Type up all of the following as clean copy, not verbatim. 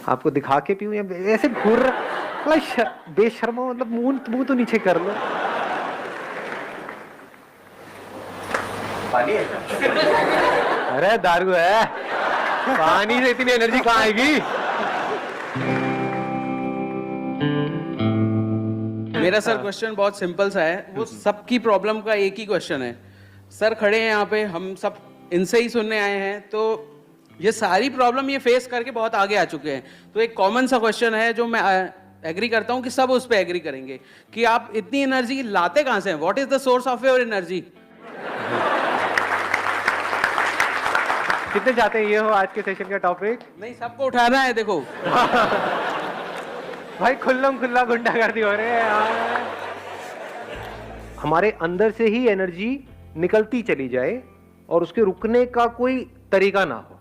आपको दिखा के पीऊं या ऐसे घूर रहा बेशर्मा, मतलब मुंह तो नीचे कर लो। पानी है क्या? अरे दारू है, पानी से इतनी एनर्जी कहाँ आएगी? मेरा सर क्वेश्चन बहुत सिंपल सा है, वो सबकी प्रॉब्लम का एक ही क्वेश्चन है। सर खड़े हैं यहाँ पे, हम सब इनसे ही सुनने आए हैं, तो ये सारी प्रॉब्लम ये फेस करके बहुत आगे आ चुके हैं। तो एक कॉमन सा क्वेश्चन है जो मैं एग्री करता हूँ कि सब उस पर एग्री करेंगे कि आप इतनी एनर्जी लाते कहाँ से हैं? What is the source of your energy? कितने चाहते हैं ये हो आज के सेशन का टॉपिक? नहीं, सबको उठाना है। देखो भाई खुल्लम खुल्ला गुंडागर्दी हो रहे हैं यार। हमारे अंदर से ही एनर्जी निकलती चली जाए और उसके रुकने का कोई तरीका ना हो।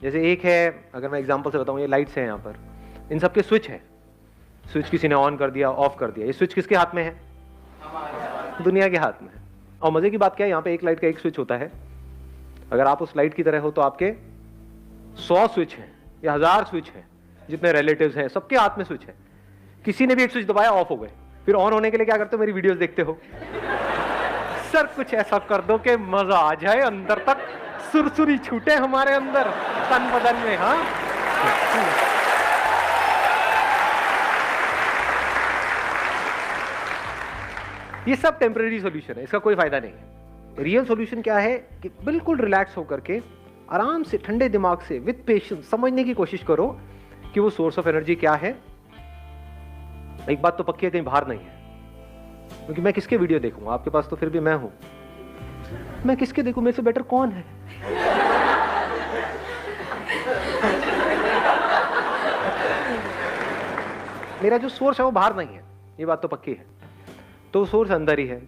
जैसे एक है, अगर मैं एग्जांपल से बताऊं, ये लाइट्स हैं यहाँ पर, इन सब के स्विच है। स्विच किसी ने ऑन कर दिया, ऑफ कर दिया। ये स्विच किसके हाथ में है? दुनिया के हाथ में है। और मजे की बात क्या है, यहाँ पे एक लाइट का एक स्विच होता है। अगर आप उस लाइट की तरह हो तो आपके 100 स्विच हैं या 1000 स्विच हैं, जितने रिलेटिव्स हैं सबके हाथ में स्विच है। किसी ने भी एक स्विच दबाया, ऑफ हो गए। फिर ऑन होने के लिए क्या करते हो? मेरी वीडियोस देखते हो। सर कुछ ऐसा कर दो कि मजा आ जाए, अंदर तक सुरसुरी छूटे हमारे अंदर तन बदन में। हाँ, ये सब टेम्परेरी सॉल्यूशन है, इसका कोई फायदा नहीं है। रियल सॉल्यूशन क्या है कि बिल्कुल रिलैक्स होकर के आराम से ठंडे दिमाग से विद पेशेंस समझने की कोशिश करो कि वो सोर्स ऑफ एनर्जी क्या है। एक बात तो पक्की है, कहीं बाहर नहीं है। क्योंकि मैं किसके वीडियो देखूंगा? आपके पास तो फिर भी मैं हूं। मैं किसके देखूं? मेरे से बेटर कौन है? मेरा जो सोर्स है वो बाहर नहीं है, ये बात तो पक्की है। तो सोर्स अंदर ही है।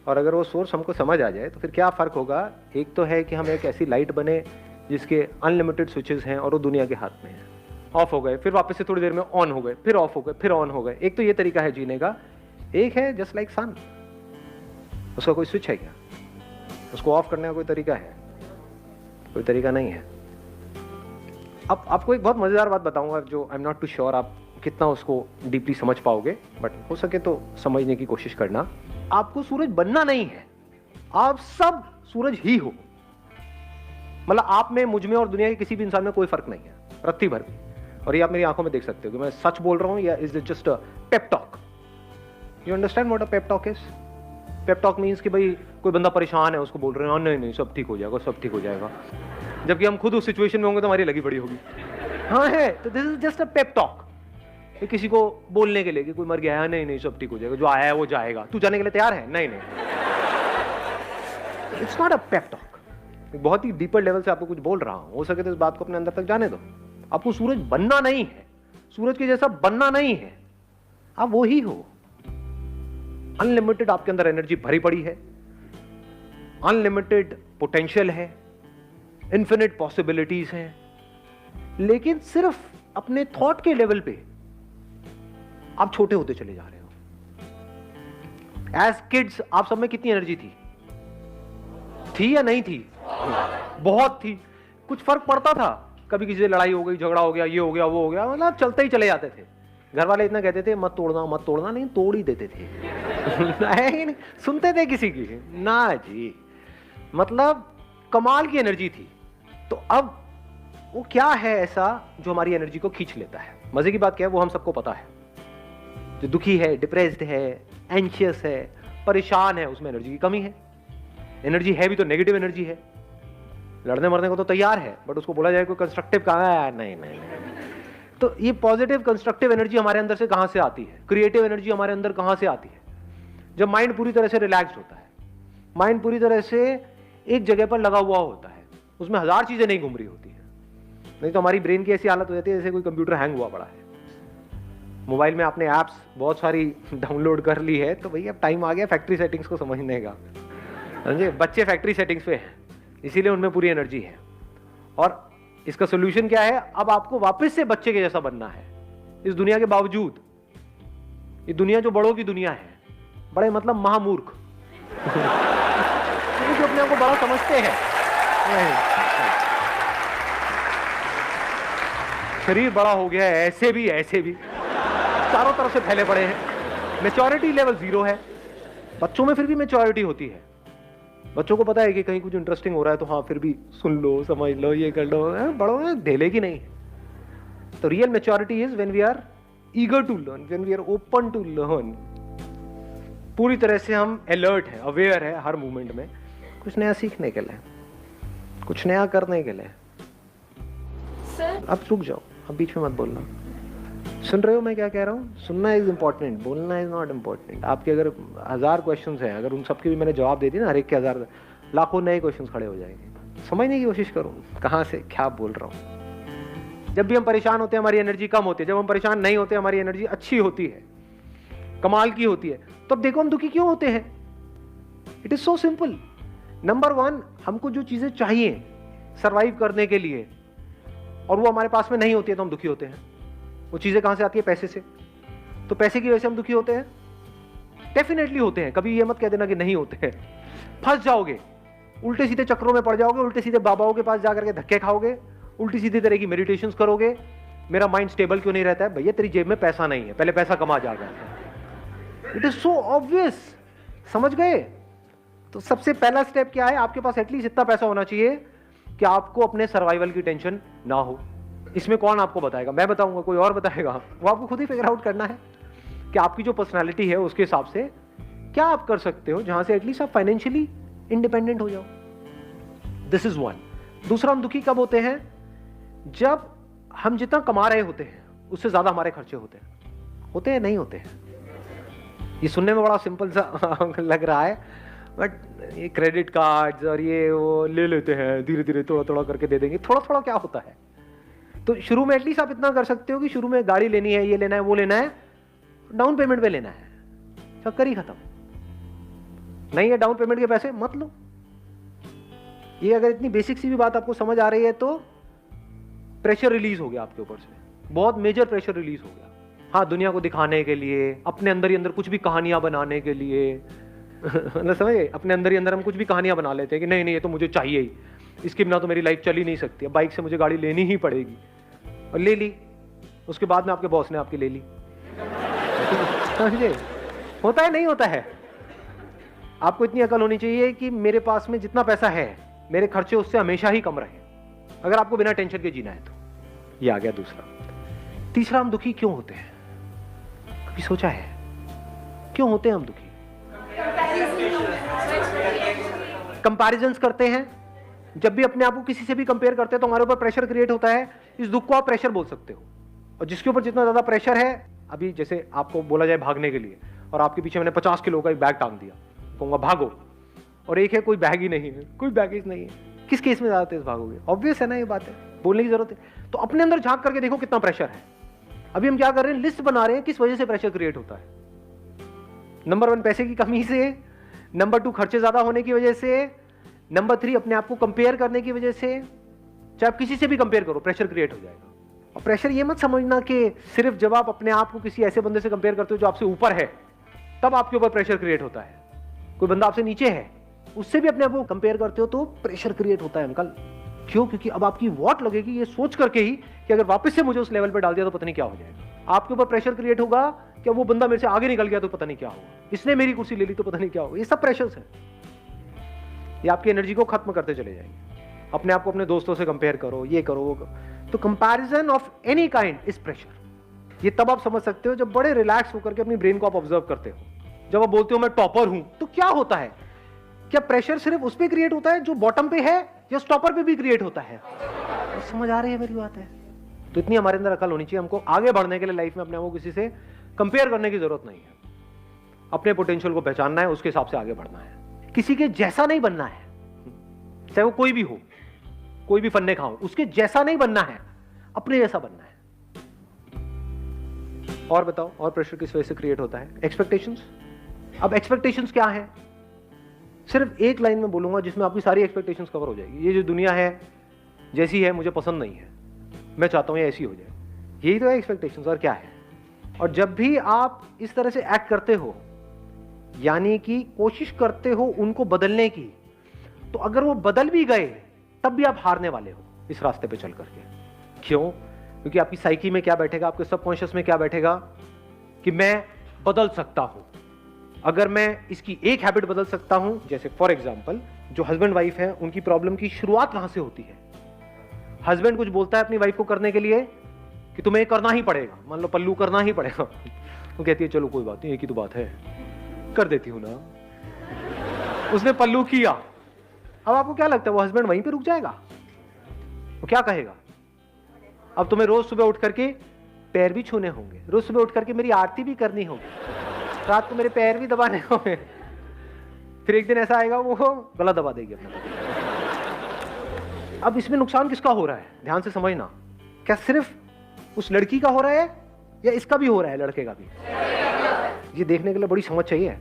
और अगर वो सोर्स हमको समझ आ जाए तो फिर क्या फर्क होगा? एक तो है कि हम एक ऐसी लाइट बने जिसके अनलिमिटेड स्विचेस हैं और वो दुनिया के हाथ में है। ऑफ हो गए, फिर वापस से थोड़ी देर में ऑन हो गए, फिर ऑफ हो गए, फिर ऑन हो गए। एक तो ये तरीका है जीने का। एक है जस्ट लाइक सन, उसका कोई स्विच है क्या? उसको ऑफ करने का कोई तरीका है? कोई तरीका नहीं है। अब आपको एक बहुत मजेदार बात बताऊंगा जो I am not too sure आप कितना उसको डीपली समझ पाओगे, बट हो सके तो समझने की कोशिश करना। आपको सूरज बनना नहीं है, आप सब सूरज ही हो। मतलब आप में, मुझ में और दुनिया के किसी भी इंसान में कोई फर्क नहीं है, रत्ती भर भी। और ये आप मेरी आंखों में देख सकते हो कि मैं सच बोल रहा हूं या is it just a pep talk? You understand what a pep talk is? Pep talk means कि भाई कोई बंदा परेशान है, उसको बोल रहे हैं नहीं नहीं सब ठीक हो जाएगा, सब ठीक हो जाएगा, जबकि हम खुद उस सिचुएशन में होंगे तो हमारी लगी बड़ी होगी। हाँ है, तो this is just a pep talk. किसी को बोलने के लिए कि कोई मर गया है, नहीं नहीं सब ठीक हो जाएगा, जो आया है वो जाएगा, तू जाने के लिए तैयार है? नहीं नहीं, it's not a pep talk. बहुत ही डीपर लेवल से आपको कुछ बोल रहा हूं, हो सके तो इस बात को अपने अंदर तक जाने दो। आपको सूरज बनना नहीं है, सूरज के जैसा बनना नहीं है, आप वो ही हो। अनलिमिटेड आपके अंदर एनर्जी भरी पड़ी है, अनलिमिटेड पोटेंशियल है, इन्फिनिट पॉसिबिलिटीज हैं, लेकिन सिर्फ अपने थॉट के लेवल पे आप छोटे होते चले जा रहे हो। एज किड्स आप सब में कितनी एनर्जी थी या नहीं थी? बहुत थी। कुछ फर्क पड़ता था? कभी किसी से लड़ाई हो गई, झगड़ा हो गया, ये हो गया, वो हो गया, मतलब चलते ही चले जाते थे। घर वाले इतना कहते थे मत तोड़ना मत तोड़ना, नहीं तोड़ ही देते थे। नहीं सुनते थे किसी की? ना जी, मतलब कमाल की एनर्जी थी। तो अब वो क्या है ऐसा जो हमारी एनर्जी को खींच लेता है? मजे की बात क्या है, वो हम सबको पता है। जो दुखी है, डिप्रेस्ड है, एंशियस है, परेशान है, उसमें एनर्जी की कमी है। एनर्जी है भी तो नेगेटिव एनर्जी है, लड़ने मरने को तो तैयार है, बट उसको बोला जाए कोई कंस्ट्रक्टिव कहाँ है? नहीं नहीं नहीं। तो ये पॉजिटिव कंस्ट्रक्टिव एनर्जी हमारे अंदर से कहां से आती है? क्रिएटिव एनर्जी हमारे अंदर कहां से आती है? जब माइंड पूरी तरह से रिलैक्स्ड होता है, माइंड पूरी तरह से एक जगह पर लगा हुआ होता है, उसमें हजार चीजें नहीं घूम रही होती है। नहीं तो हमारी ब्रेन की ऐसी हालत हो जाती है जैसे कोई कंप्यूटर हैंग हुआ पड़ा है। मोबाइल में आपने ऐप्स बहुत सारी डाउनलोड कर ली है, तो भैया अब टाइम आ गया फैक्ट्री सेटिंग्स को समझने का। समझे? बच्चे फैक्ट्री सेटिंग्स पे हैं, इसीलिए उनमें पूरी एनर्जी है। और इसका सोल्यूशन क्या है? अब आपको वापस से बच्चे के जैसा बनना है इस दुनिया के बावजूद। ये दुनिया जो बड़ों की दुनिया है, बड़े मतलब महामूर्ख जो अपने आप को बड़ा समझते हैं। शरीर बड़ा हो गया है, ऐसे भी चारों तरफ से फैले पड़े हैं, मैच्योरिटी लेवल 0 है। बच्चों में फिर भी मैच्योरिटी होती है, बच्चों को पता है कि कहीं कुछ इंटरेस्टिंग हो रहा है तो हाँ फिर भी सुन लो, समझ लो, ये कर लो। बड़ों में ढेले की नहीं। तो real maturity is when we are eager to learn, when we are open to learn. पूरी तरह से हम अलर्ट हैं, अवेयर है हर मूवमेंट में, कुछ नया सीखने के लिए, कुछ नया करने के लिए। सर अब रुक जाओ, अब बीच में मत बोलना। सुन रहे हो मैं क्या कह रहा हूँ? सुनना इज इम्पोर्टेंट, बोलना इज नॉट इम्पोर्टेंट। आपके अगर 1000 क्वेश्चंस हैं, अगर उन सबके भी मैंने जवाब दे दिए ना, हर एक के 1000, लाखों नए क्वेश्चंस खड़े हो जाएंगे। समझने की कोशिश करो कहाँ से क्या बोल रहा हूँ। जब भी हम परेशान होते हैं हमारी एनर्जी कम होती है, जब हम परेशान नहीं होते हमारी एनर्जी अच्छी होती है, कमाल की होती है। तो अब देखो हम दुखी क्यों होते हैं? It is so simple. Number 1, हमको जो चीजें चाहिए सरवाइव करने के लिए और वो हमारे पास में नहीं होती है तो हम दुखी होते हैं। वो चीजें कहां से आती है? पैसे से। तो पैसे की वजह से हम दुखी होते हैं? डेफिनेटली होते हैं। कभी ये मत कह देना कि नहीं होते हैं। फंस जाओगे, उल्टे सीधे चक्रों में पड़ जाओगे, उल्टे सीधे बाबाओं के पास जाकर के धक्के खाओगे, उल्टी सीधी तरह की मेडिटेशंस करोगे। मेरा माइंड स्टेबल क्यों नहीं रहता है? भैया तेरी जेब में पैसा नहीं है, पहले पैसा कमा जाएगा। It is so obvious. समझ गए? तो सबसे पहला स्टेप क्या है? आपके पास एटलीस्ट इतना पैसा होना चाहिए कि आपको अपने सर्वाइवल की टेंशन ना हो। इसमें कौन आपको बताएगा? मैं बताऊंगा? कोई और बताएगा? वो आपको खुद ही फिगर आउट करना है कि आपकी जो पर्सनालिटी है उसके हिसाब से क्या आप कर सकते हो जहां से एटलीस्ट आप फाइनेंशियली इंडिपेंडेंट हो जाओ। This is 1। दूसरा, हम दुखी कब होते हैं? जब हम जितना कमा रहे होते हैं उससे ज्यादा हमारे खर्चे होते हैं नहीं होते हैं? ये सुनने में बड़ा सिंपल सा लग रहा है, बट ये क्रेडिट कार्ड्स और ये वो ले लेते हैं, धीरे धीरे थोड़ा थोड़ा करके दे देंगे। थोड़ा थोड़ा क्या होता है? तो शुरू में एटलीस्ट आप इतना कर सकते हो कि शुरू में गाड़ी लेनी है, ये लेना है, वो लेना है, डाउन पेमेंट पे लेना है, चक्कर ही खत्म। नहीं है डाउन पेमेंट के पैसे, मत लो। ये अगर इतनी बेसिक सी भी बात आपको समझ आ रही है तो प्रेशर रिलीज हो गया आपके ऊपर से, बहुत मेजर प्रेशर रिलीज हो गया। हाँ, दुनिया को दिखाने के लिए, अपने अंदर ही अंदर कुछ भी कहानियां बनाने के लिए मतलब समझे, अपने अंदर ही अंदर हम कुछ भी कहानियां बना लेते हैं कि नहीं नहीं ये तो मुझे चाहिए ही, इसके बिना तो मेरी लाइफ चल ही नहीं सकती, अब बाइक से मुझे गाड़ी लेनी ही पड़ेगी। और ले ली, उसके बाद में आपके बॉस ने आपकी ले ली। समझे? होता है नहीं होता है? आपको इतनी अकल होनी चाहिए कि मेरे पास में जितना पैसा है मेरे खर्चे उससे हमेशा ही कम रहे, अगर आपको बिना टेंशन के जीना है तो। ये आ गया दूसरा। तीसरा, हम दुखी क्यों होते हैं? कभी सोचा है क्यों होते हैं हम दुखी? कंपैरिजंस करते हैं। जब भी अपने आप को किसी से भी कंपेयर करते हैं तो हमारे ऊपर प्रेशर क्रिएट होता है। इस दुख को आप प्रेशर बोल सकते हो। और जिसके ऊपर जितना ज्यादा प्रेशर है, अभी जैसे आपको बोला जाए भागने के लिए और आपके पीछे मैंने 50 किलो का एक बैग टांग दिया, कहूंगा भागो, और एक है कोई बैग ही नहीं है, कोई बैगेज नहीं है, किस केस में ज्यादा तेज भागोगे? ऑब्वियस है ना, ये बात है, बोलने की जरूरत है। तो अपने अंदर झांक करके देखो कितना प्रेशर है। अभी हम क्या कर रहे हैं? लिस्ट बना रहे हैं किस वजह से प्रेशर क्रिएट होता है। नंबर 1 पैसे की कमी से, नंबर 2 खर्चे ज्यादा होने की वजह से, नंबर 3 अपने आप को कंपेयर करने की वजह से। चाहे आप किसी से भी कंपेयर करो, प्रेशर क्रिएट हो जाएगा। और प्रेशर ये मत समझना कि सिर्फ जब आप अपने आप को किसी ऐसे बंदे से कंपेयर करते हो जो आपसे ऊपर है तब आपके ऊपर प्रेशर क्रिएट होता है। कोई बंदा आपसे नीचे है, उससे भी अपने आप को कंपेयर करते हो तो प्रेशर क्रिएट होता है अंकल। क्यों? क्योंकि अब आपकी वॉट लगेगी ये सोच करके ही कि अगर वापस से मुझे उस लेवल पर डाल दिया तो पता नहीं क्या हो जाएगा। आपके ऊपर प्रेशर क्रिएट होगा कि वो बंदा मेरे से आगे निकल गया तो पता नहीं क्या होगा, इसने मेरी कुर्सी ले ली तो पता नहीं क्या होगा। ये सब प्रेशर्स है, ये आपकी एनर्जी को खत्म करते चले जाएंगे। अपने आप को अपने दोस्तों से कंपेयर करो, ये करो वो करो। तो comparison of any kind is pressure. ये तब आप समझ सकते हो जब बड़े रिलैक्स होकर के अपनी ब्रेन को आप ऑब्जर्व करते हो। जब आप बोलते हो मैं टॉपर हूं, तो क्या होता है? क्या प्रेशर सिर्फ उस पर क्रिएट होता है जो बॉटम पे है, या टॉपर पे भी क्रिएट होता है? तो समझ आ रही है मेरी बात है? तो इतनी हमारे अंदर अकल होनी चाहिए, हमको आगे बढ़ने के लिए लाइफ में अपने आप को किसी से कंपेयर करने की जरूरत नहीं है। अपने पोटेंशियल को पहचानना है, उसके हिसाब से आगे बढ़ना है। किसी के जैसा नहीं बनना है, चाहे वो कोई भी हो, कोई भी फन्ने खाओ, उसके जैसा नहीं बनना है, अपने जैसा बनना है। और बताओ, और प्रेशर किस वजह से क्रिएट होता है? एक्सपेक्टेशंस। अब एक्सपेक्टेशंस क्या है? सिर्फ एक लाइन में बोलूंगा जिसमें आपकी सारी एक्सपेक्टेशंस कवर हो जाएगी। ये जो दुनिया है जैसी है मुझे पसंद नहीं है, मैं चाहता हूं ये ऐसी हो जाए, यही तो है एक्सपेक्टेशंस। और क्या है? और जब भी आप इस तरह से एक्ट करते हो, यानी कि कोशिश करते हो उनको बदलने की, तो अगर वो बदल भी गए तब भी आप हारने वाले हो इस रास्ते पे चल करके। क्यों? क्योंकि आपकी साइकी में क्या बैठेगा, आपके सबकॉन्शियस में क्या बैठेगा कि मैं बदल सकता हूं। अगर मैं इसकी एक हैबिट बदल सकता हूं, जैसे फॉर एग्जांपल जो हस्बैंड वाइफ है उनकी प्रॉब्लम की शुरुआत वहां से होती है। हस्बैंड कुछ बोलता है अपनी वाइफ को करने के लिए कि तुम्हें करना ही पड़ेगा, मान लो पल्लू करना ही पड़ेगा, वो कहती है चलो कोई बात नहीं, एक ही तो बात है, कर देती हूं ना। उसने पल्लू किया, अब आपको क्या लगता है वो हस्बैंड वहीं पे रुक जाएगा? वो क्या कहेगा? अब तुम्हें रोज सुबह उठ करके पैर भी छूने होंगे, रोज सुबह उठ करके मेरी आरती भी करनी होगी, रात को मेरे पैर भी दबाने होंगे। फिर एक दिन ऐसा आएगा वो गला दबा देगी अपना। अब इसमें नुकसान किसका हो रहा है, ध्यान से समझना। क्या सिर्फ उस लड़की का हो रहा है या इसका भी हो रहा है, लड़के का भी? ये देखने के लिए बड़ी समझ चाहिए।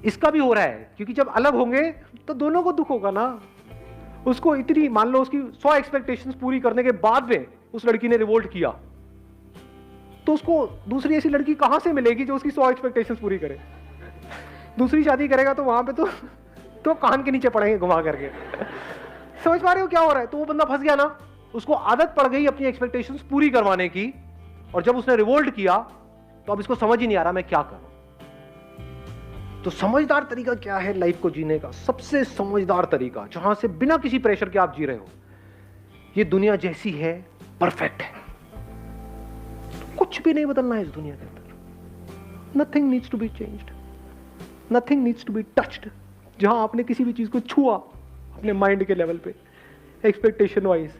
इसका भी हो रहा है, क्योंकि जब अलग होंगे तो दोनों को दुख होगा ना। उसको इतनी, मान लो उसकी 100 एक्सपेक्टेशंस पूरी करने के बाद में उस लड़की ने रिवोल्ट किया, तो उसको दूसरी ऐसी लड़की कहां से मिलेगी जो उसकी 100 एक्सपेक्टेशंस पूरी करे? दूसरी शादी करेगा तो वहां पे तो कान के नीचे पड़ेंगे घुमा करके। समझ पा रहे हो क्या हो रहा है? तो वो बंदा फंस गया ना, उसको आदत पड़ गई अपनी एक्सपेक्टेशंस पूरी करवाने की, और जब उसने रिवोल्ट किया तो अब इसको समझ ही नहीं आ रहा मैं क्या करूं। तो समझदार तरीका क्या है लाइफ को जीने का? सबसे समझदार तरीका, जहां से बिना किसी प्रेशर के आप जी रहे हो, ये दुनिया जैसी है परफेक्ट है, तो कुछ भी नहीं बदलना है इस दुनिया के अंदर। Nothing needs to be changed, nothing needs to be touched. जहां आपने किसी भी चीज को छुआ अपने माइंड के लेवल पे, एक्सपेक्टेशन वाइज,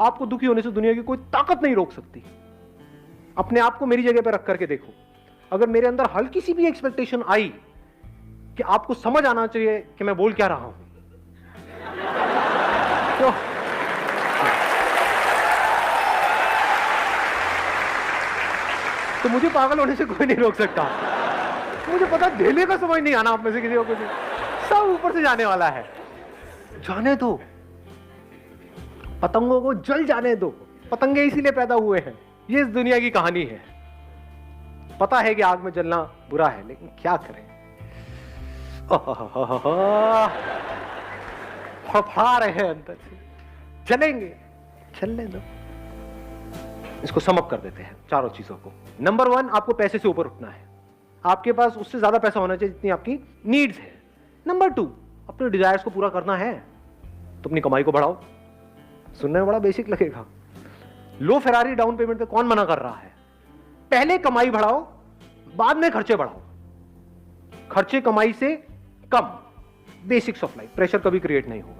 आपको दुखी होने से दुनिया की कोई ताकत नहीं रोक सकती। अपने आप को मेरी जगह पे रख करके देखो, अगर मेरे अंदर हल्की सी भी एक्सपेक्टेशन आई कि आपको समझ आना चाहिए कि मैं बोल क्या रहा हूं, तो मुझे पागल होने से कोई नहीं रोक सकता। मुझे पता ढेले का समझ नहीं आना आप में से किसी को कुछ, सब ऊपर से जाने वाला है। जाने दो, पतंगों को जल जाने दो। पतंगे इसीलिए पैदा हुए हैं, ये इस दुनिया की कहानी है। पता है कि आग में जलना बुरा है, लेकिन क्या करें, फफड़ा रहे हैं अंदर से, चलेंगे, चलने दो। इसको समअप कर देते हैं चारों चीजों को। नंबर 1, आपको पैसे से ऊपर उठना है। आपके पास उससे ज्यादा पैसा होना चाहिए जितनी आपकी नीड्स है। नंबर 2, अपने डिजायर्स को पूरा करना है तो अपनी कमाई को बढ़ाओ। सुनने में बड़ा बेसिक लगेगा, लो फेरारी डाउन पेमेंट पे कौन मना कर रहा है? पहले कमाई बढ़ाओ, बाद में खर्चे बढ़ाओ। खर्चे कमाई से कम, बेसिक्स ऑफ लाइफ, प्रेशर कभी क्रिएट नहीं होगा।